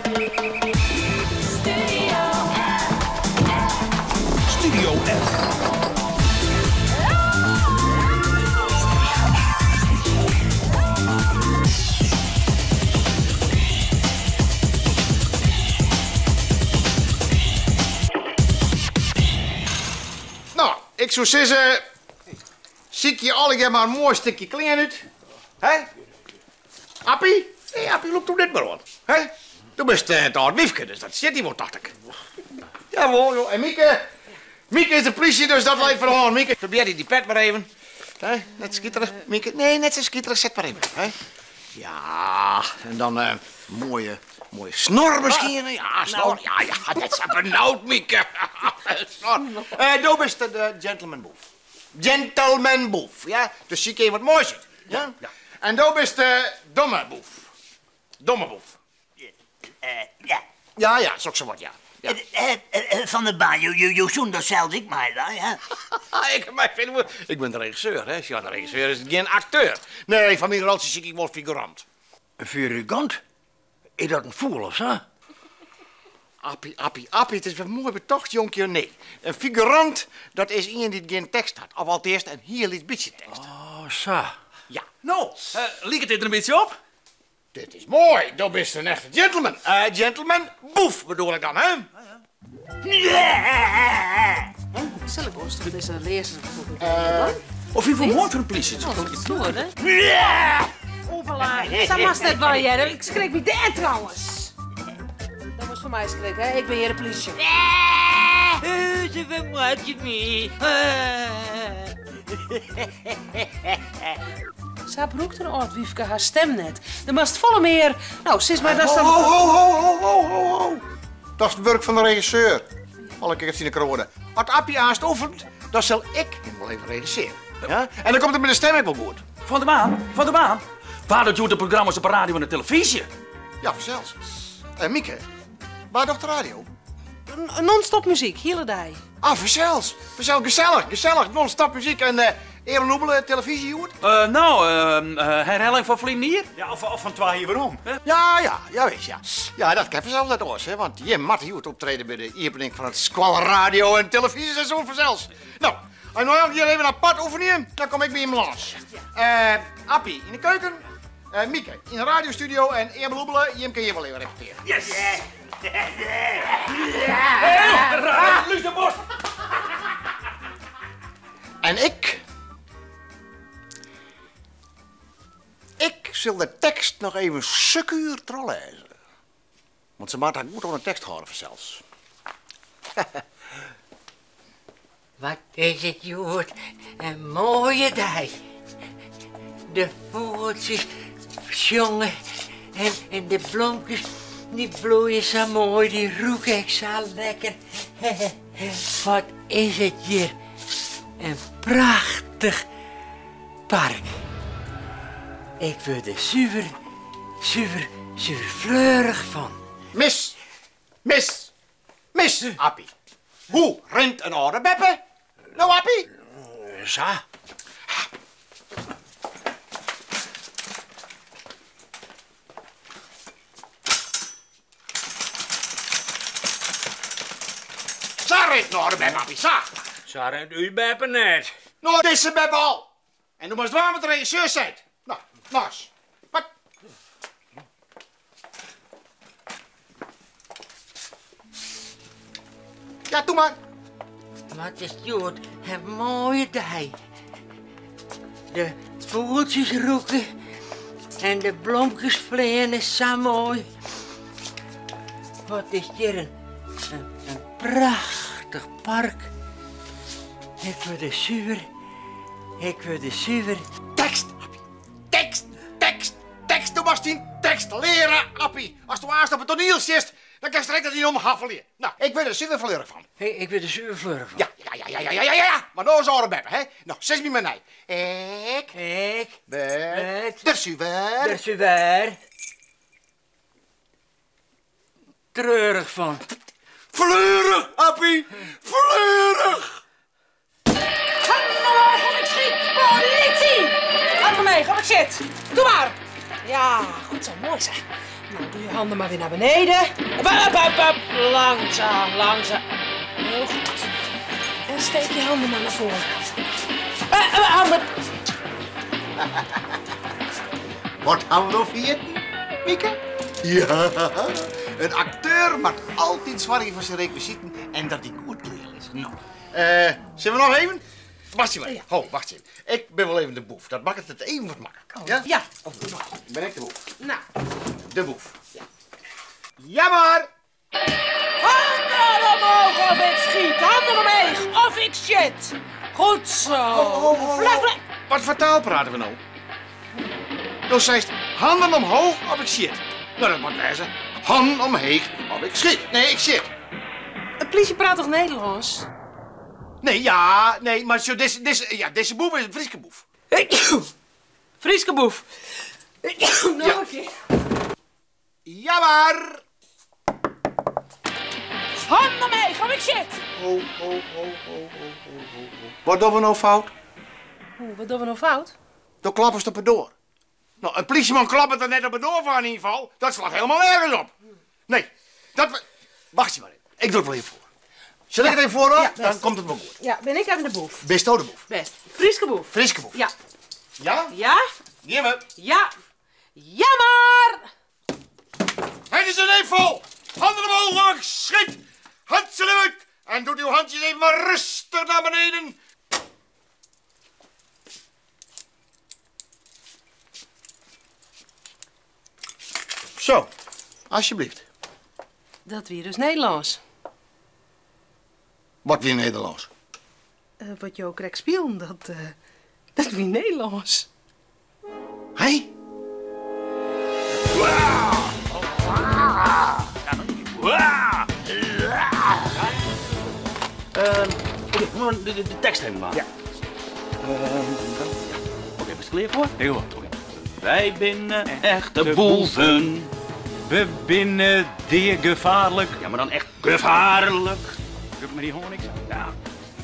Studio F. Nou, ik zou zeggen, zie je alle maar een mooi stukje klein uit. Hé? Appie? Hé, Appie, loop toch dit maar wat. Hé? Du bist het oud wiefke, dus dat zit hier wel, dacht ik. Jawel, joh. En Mieke is de politie, dus dat leidt verhaal. Mieke, probeer die pet maar even. Hé, net schitterig, Mieke. Nee, net zo schitterig, zet maar even. Hé? Ja, en dan mooie snor misschien. Ja, snor. Ja, net zo benauwd, Mieke. Snor. Du bist de gentleman boef. Gentleman boef, ja? Dus zie je wat moois uit. Ja? En du bist de domme boef. Domme boef. Ja. Ja, zo wat, ja. Van de baan, je zoent dat zelfs ik mij daar, ja. Ik ben de regisseur, hè. Ja, de regisseur is geen acteur. Nee, van mijn relatie zie ik wel figurant. Een figurant? Is dat een voel of zo? Appie, het is wel mooi betocht, jonkje. Nee, een figurant, dat is iemand die geen tekst had. Of althans een heel iets beetje tekst. Oh, zo. Ja. Nou, liegt dit er een beetje op? Dit is mooi. Dat is een echte gentleman. Gentleman boef bedoel ik dan, hè? Zal ik ons toch eens lezen? Of je voor moord voor de politie? Stoer, hè? Overlaag. Zo was dat wel, jij. Ik schrik niet daar trouwens. Dat was voor mij schrik, hè? Ik ben hier de politie. Ze vermoord je niet. Ze broekt een oud wiefke haar stem net. Er moest volle meer. Nou, sis maar dat is dan... Ho. Dat is het werk van de regisseur. Alle keer zien ik er worden. Als Appie aanst oefent, dan zal ik hem wel even regisseren. Ja? En dan komt het met de stem ook wel goed. Van de baan. Waar dat doet de programma's op de radio en de televisie? Ja, vanzelfs. Mieke, waar doet de radio? Non-stop muziek, hele dag. Ah, vanzelfs. Gezellig. Non-stop muziek en Eren Noebele televisie goed? Herhaling van Vlinier? Ja, of van twee hier waarom? Ja, weet je. Ja, dat kan vanzelfs net oors, hè. Want je Mart hier optreden bij de opening van het Squall Radio en televisieseizoen vanzelfs. Nou, als je nou hier even apart oefenen, dan kom ik bij hem langs. Appie in de keuken, Mieke in de radiostudio en Eren Noebele, je kan hier wel even repeteren. Yes! Luus de Bos! En ik zal de tekst nog even secuur trollezen. Want ze maakt haar goed op een tekst houden vanzelfs. Wat is het, Joert? Een mooie dag. De vogeltjes zongen en de bloempjes die bloeien zo mooi, die roeken ik zo lekker. Wat is het hier? Een prachtig park. Ik word er super fleurig van. Mis, Appie. Hoe rent een oude beppe? Nou, Appie? Zo. Zo rent een oude beppe, Appie, zo. Zo rent u beppen net. Nou, deze beppe al. En toen moest waar met de regisseur zijn. Nou eens. Wat? Ja, doe maar. Wat is Joert? Een mooie dag. De vogeltjes roeken en de bloempjes vliegen zo mooi. Wat is hier een prachtig park. Ik word er zuur. Tekst, Appie. Tekst. Du moest die tekst leren, Appie. Als du aanst op het toneel zit, dan kan je direct dat die omhaffelen. Nou, ik ben er super fleurig van. Ik word er zuur van. Ja. Maar nou is oude beppe, hè. Nou, zes me mij. Ik ben de zuur. Treurig van. Fleurig, Appie. Fleurig. Kom ik schiet! Politie! Ga maar mee, kom ik zit. Doe maar! Ja, goed zo, mooi zeg. Nou, doe je handen maar weer naar beneden. Up. Langzaam, langzaam. Heel goed. En steek je handen maar naar voren. Handen. Wat gaan we over hier, Mieke? Ja, een acteur maakt altijd zwaar voor zijn requisieten en dat die goed kleren is. Nou, zullen we nog even? Wacht even. Ja. Oh, wacht even. Ik ben wel even de boef. Dat maakt het even wat makkelijker. Ja? Ja. Of ben ik de boef? Nou. De boef. Ja maar! Handen omhoog of ik schiet. Handen omhoog of ik shit. Goed zo. Vlek. Wat voor taal praten we nou? Dus zei handen omhoog of ik shit. Nou, dat moet wijzen. Handen omhoog of ik schiet. Nee, ik shit. Het politie praat toch Nederlands? Nee, ja, nee, maar zo, deze boef is een Frieske boef. Frieske boef. Nog Ja. een keer. Ja maar! Handen omhoog of ik shit. Oh. Wat doen we nou fout? Oeh, wat doen we nou fout? Dan klappen ze op het door. Nou, een politieman klapt er net op het door van in ieder geval. Dat slaat helemaal nergens op. Nee, dat... Wacht je maar even. Ik doe het wel even voor. Zal ik het even voor? Ja, Dan best. komt het wel goed. Ja, ben ik even de boef. Best ook de boef. Best. Frieske boef. Frieske boef. Ja. Ja? Ja? Geef me. Ja. Ja maar! Het is een even vol. Handen omhoog, ik schiet. Handjes eruit. En doe uw handjes even maar rustig naar beneden. Zo, alsjeblieft. Dat weer dus Nederlands. Wat weer Nederlands? Wat je ook correct speelt, dat weer Nederlands. Hé? De tekst helemaal. Ja. Oké, ben je klaar voor? Nee hoor. Wij binnen echte boeven. We binnen zeer gevaarlijk. Ja, maar dan echt gevaarlijk. Doe maar die hoor niks. Ja,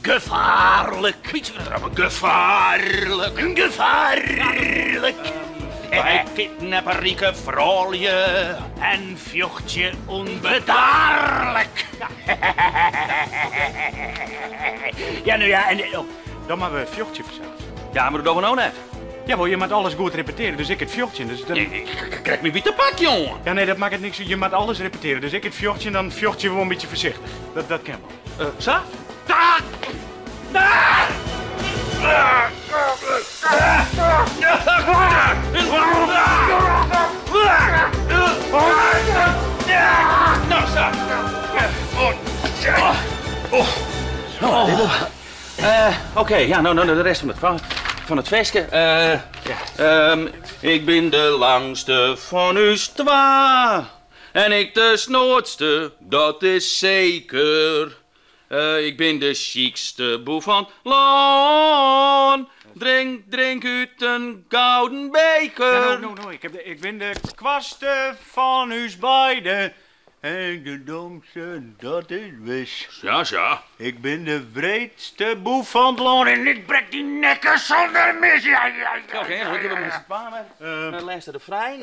gevaarlijk. Beetje vertrappen. Gevaarlijk. Gevaarlijk. Wij kidnappen rieke vrouwen en vjocht je onbedaarlijk. Ja, nou ja, en... Oh. Dan maar we fjortje verzeld. Ja, maar dat doen we nou net. Ja, je moet alles goed repeteren, dus ik het fjortje. Dus dan... Ik krijg me weer te pak, jongen. Ja, nee, dat maakt het niks. Je moet alles repeteren. Dus ik het fjortje en dan fjortje gewoon een beetje voorzichtig. Dat kan wel. Zo? Daar! Daar! Nou, zo. Oké, ja, nou, de rest van het feestje. Ik ben de langste van u twa. En ik de snootste, dat is zeker. Ik ben de chicste boef van Loon. Drink uit een gouden beker. Ja, nou, ik ben de kwaste van u beiden. En de domste, dat is wis. Ja. Ik ben de wreedste boef van het land en ik brek die nekken zonder mis. Ja. Oké, dan moeten we met z'n kwamen. Luister de vrij.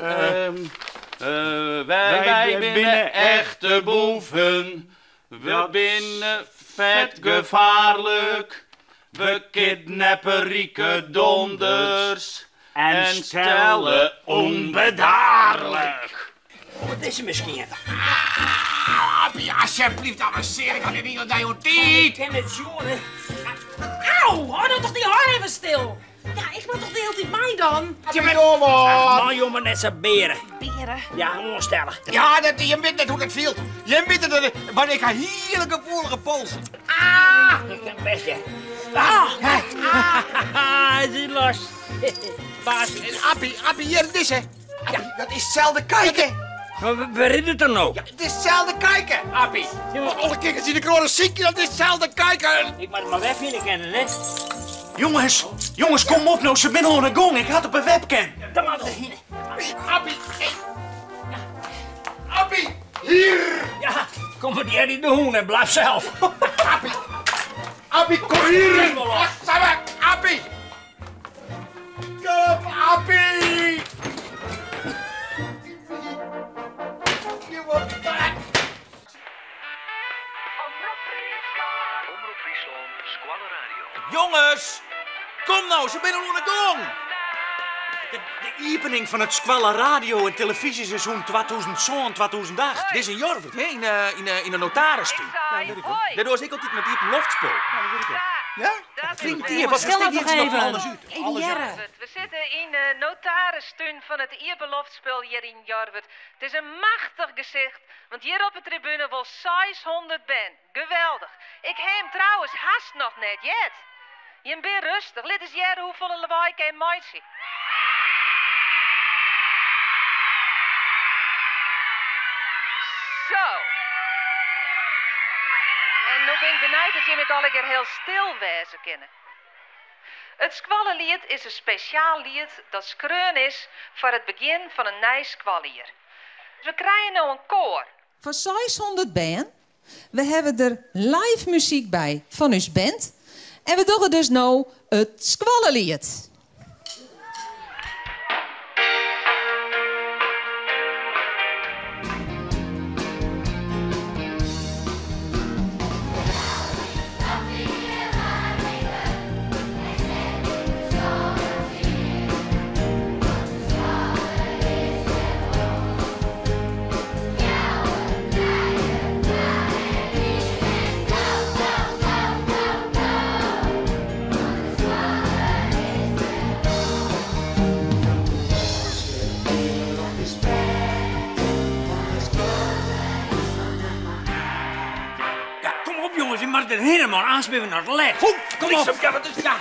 Wij Wij binnen echte boeven. We binnen vet gevaarlijk. We kidnappen rieke donders. En stellen onbedaarlijk. Wat is er misschien? Appie, alsjeblieft, avanceer. Ik had het niet aan jouw tijd. En het jongen. Auw, hou nou toch die haar even stil. Ja, ik ben toch de hele tijd mij dan? Man, jongen, net zo beren. Beren. Ja, onstellig. Ja, je weet net hoe dat viel. Je weet het, maar ik ga heerlijke gevoelige polsen. Ik kan best, ja. Het is los. Baas. Appie, hier, het is hè. Ja, dat is hetzelfde kijken. Waar is het er nou? Ja, het is hetzelfde kijken, Appie. Alle kikkers in de kronen ziekje, dat is hetzelfde kijken. Ik moet maar wegvinden kennen, hè? Jongens, kom op nou, ze binnen aan de gong. Ik had op een webcam. Dan maar we hier. Appie, Appie, hier. Ja, kom maar die in de hoen en blijf zelf. Appie, kom hier. Samen, Appie. Kom, Appie. Jongens, kom nou, ze binnen onder de gong. De opening van het Squalla radio- en televisieseizoen 2007-2008. Dit is in Jorvert. In de notaris. Daar doe ik altijd met die op een loftspul. Ja? Klinkt hier, wat stel nog even. We zitten in de notarisstuin van het Ieberloftspul hier in Jorvert. Het is een machtig gezicht, want hier op de tribune wel 600 ben. Geweldig. Ik heb hem trouwens haast nog net jet. Je bent rustig. Let eens jaren hoeveel lawaai ik hem mooi zie. Zo. En nu ben ik benieuwd of je met alle keer heel stil wezen kunnen. Het squallelied is een speciaal lied dat skreun is voor het begin van een nieuw squallier. We krijgen nu een koor. Van 600 band. We hebben er live muziek bij van ons band. En we doen dus nou het squallelied. Jongens, je mag er helemaal aanspeven naar het leg. Kom op. Ja, wat is... Ja.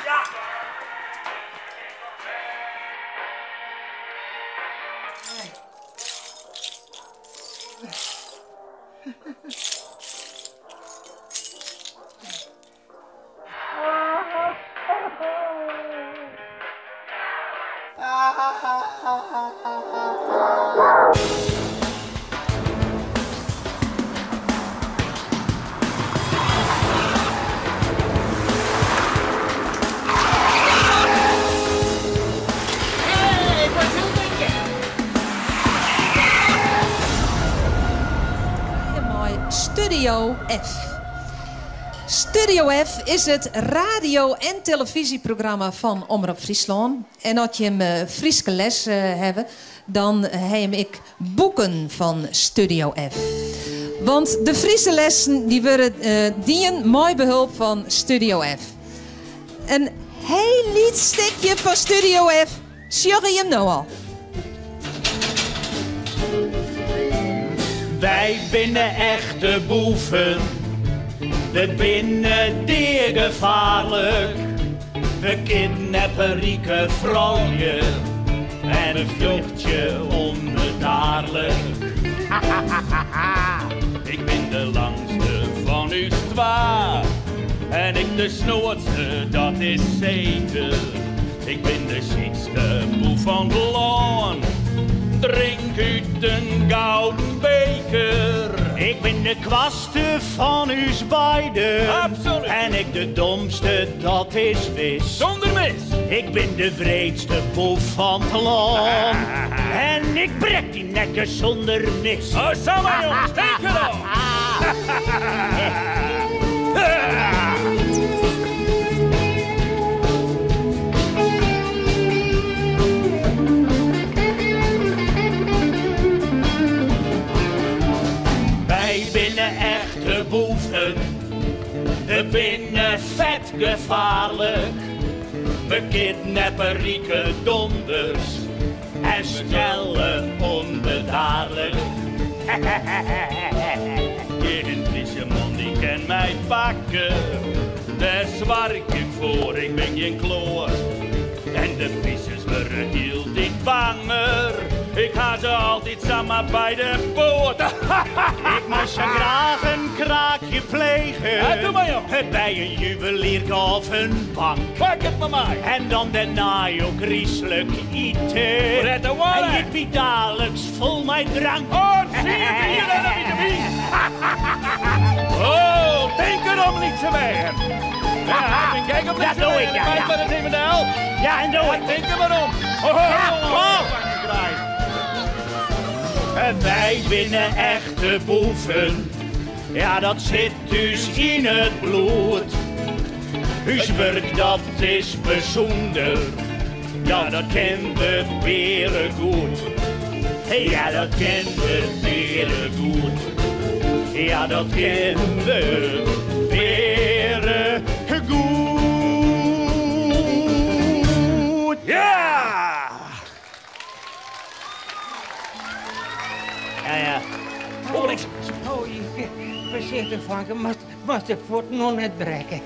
Studio F. Studio F is het radio- en televisieprogramma van Omroep Friesland. En als je hem Frieske les hebben, dan heb ik boeken van Studio F. Want de Friese lessen die worden dienen mooi behulp van Studio F. Een heel lied stukje van Studio F. Sjorrie hem nou al. Wij binnen echte boeven, we binnen zeer gevaarlijk. We kidnappen rieke vrouwen en een vluchtje onbedaarlijk. Ik ben de langste van u twa. En ik de snootste, dat is zeker. Ik ben de ziekste boef van het land. Drink uit een gouden beker. Ik ben de kwaste van us beiden. Absoluut. En ik de domste, dat is wis. Zonder mis. Ik ben de wreedste boef van het land. En ik brek die nekken zonder mis. Oh, samen jongens, denk erop. Echte boeven, we binnen vet gevaarlijk. We kidnappen rieke donders en stellen onbedaarlijk. Geen Friese man die kan mij pakken. Daar zwaar ik voor, ik ben geen kloor. En de vissers worden heel dik banger. Ik ga ze altijd samen bij de poort. Ik moest zo graag een kraakje plegen. Ja, doe maar, joh. Bij een juwelier of een bank. Pak het maar mij. En dan daarna ook griezelig eten. Red de wallen. En ik bied dagelijks vol mijn drank. Oh, zie je hier en dan niet de wie. Oh, denk erom niet te meer. Ja, ik kijk op dat doe ik, ja. Maar het even de hel. Ja, en doe ik. Denk er maar om. Oh. En wij binnen echte boeven, ja dat zit dus in het bloed. Huiswerk dat is bijzonder. Ja, dat kent de beren goed. Ja, dat kent de beren goed. Ja, dat kent de beren goed. Ja! Ja. Oh, niks. Oh, voorzichtig, Frank. Mag de voet nog net breken.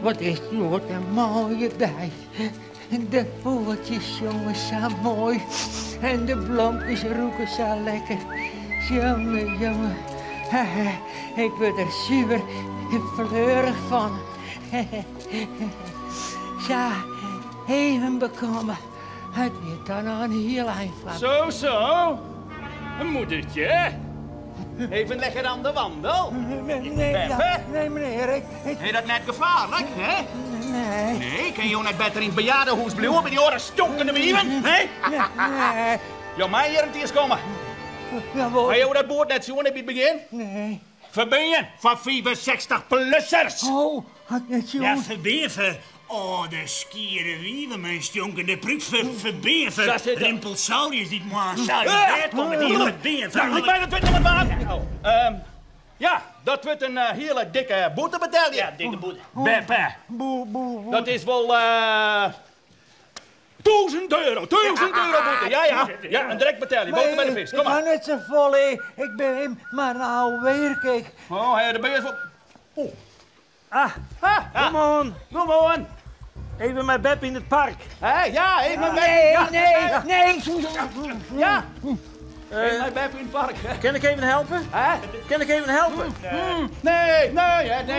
Wat is het een mooie dag. De voeltjes, jongens, zijn mooi. En de bloempjes roken zo lekker. Jongen. Ik word er super fleurig van. Ja, even bekomen. Het wordt dan een heel eind. Zo. Een moedertje. Even lekker aan de wandel. Nee, meneer. Is dat net gevaarlijk, hè? Nee, kan je net beter in het bejaardenhuis blijven bij die oren stonkende wieven, hè? Nee. Ja, mij hier een tiers komen. Jawohl. Heb je dat boord net zo in het begin? Nee. Verbinden van 65-plussers. Oh, had net zo. Ja, verbeven. Oh, de skiere wieven, mijn stonkende pruik. Verbeven. Rimpelsaurius, dit man. Zou je komen, die verbeven. Nou, ik ben het met mijn baan. Ja, dat wordt een hele dikke boete betalen. Ja, dikke boete. Beppe. Boe. Dat is wel 1000 euro. 1000 euro boete. Ja, een direct betalen. Boten bij de vis. Kom Ik maar. ga net zo vol, hè. Ik ben hem, maar nou weer, kijk. Oh, daar ben je voor. Oh. Kom on. Even met Beb in het park. Ja, even met Nee. Ja. Even met Beb in het park. Kan ik even helpen? Kan ik even helpen? Nee,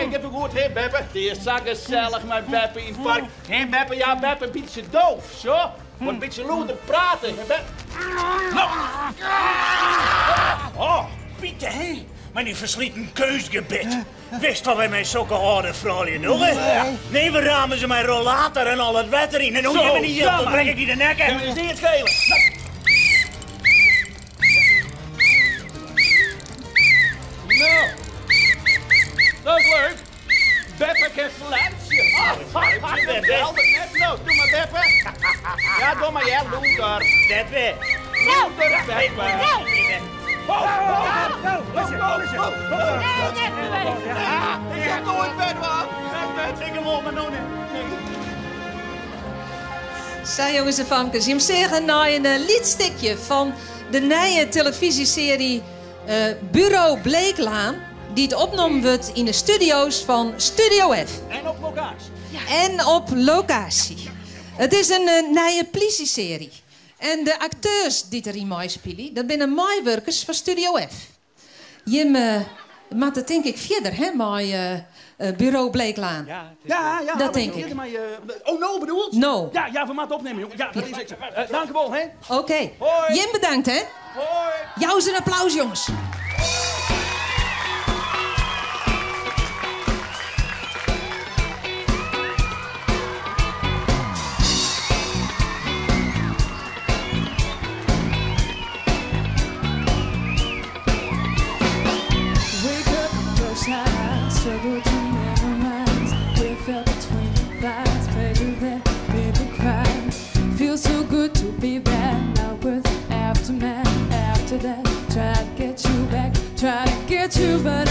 ik heb het goed. Hé, Beppe. Het is zo gezellig met Beppe in het park. Hé, Beppe, ja, Beppe, een beetje doof, zo. Moet een beetje luider praten. Nou. Oh, Pieter, hé. Maar die versleten keusgebed. Wist wel bij mij zulke harde vrouwen nog, hè? Nee, we ramen ze mijn rollator en al het wetter in. En hoe je me niet hielp, dan breng ik die de nek Kan uit. je niet schelen? Nou, dat is leuk. Beppe kan flensje. Ik belde net zo. Doe maar, Beppe. Ja, doe maar, jij loeder. Beppe. Loeder, Beppe. Ik heb nooit bed, man. Ik heb wel, maar nog niet. Zo jongens en famkes, je moet zeggen naar een liedstukje van de nieuwe televisieserie Bureau Bleeklaan, die het opgenomen wordt in de studio's van Studio F. En op locatie. En op locatie. Het is een nieuwe politieserie. En de acteurs die erin meespelen, dat zijn meewerkers van Studio F. Je moet het denk ik verder, hè, met Bureau Bleeklaan. Ja, Dat denk ik. Oh, no bedoeld? No. Ja, we moeten opnemen, jongen. Ja, dat is het. Dank u wel, hè. Oké. Hoi. Jim bedankt, hè. Hoi. Jou eens een applaus, jongens. Struggle to memorize. We felt between the thighs, pleasure that made me cry. Feels so good to be back. Now with aftermath, after that, try to get you back, try to get you, but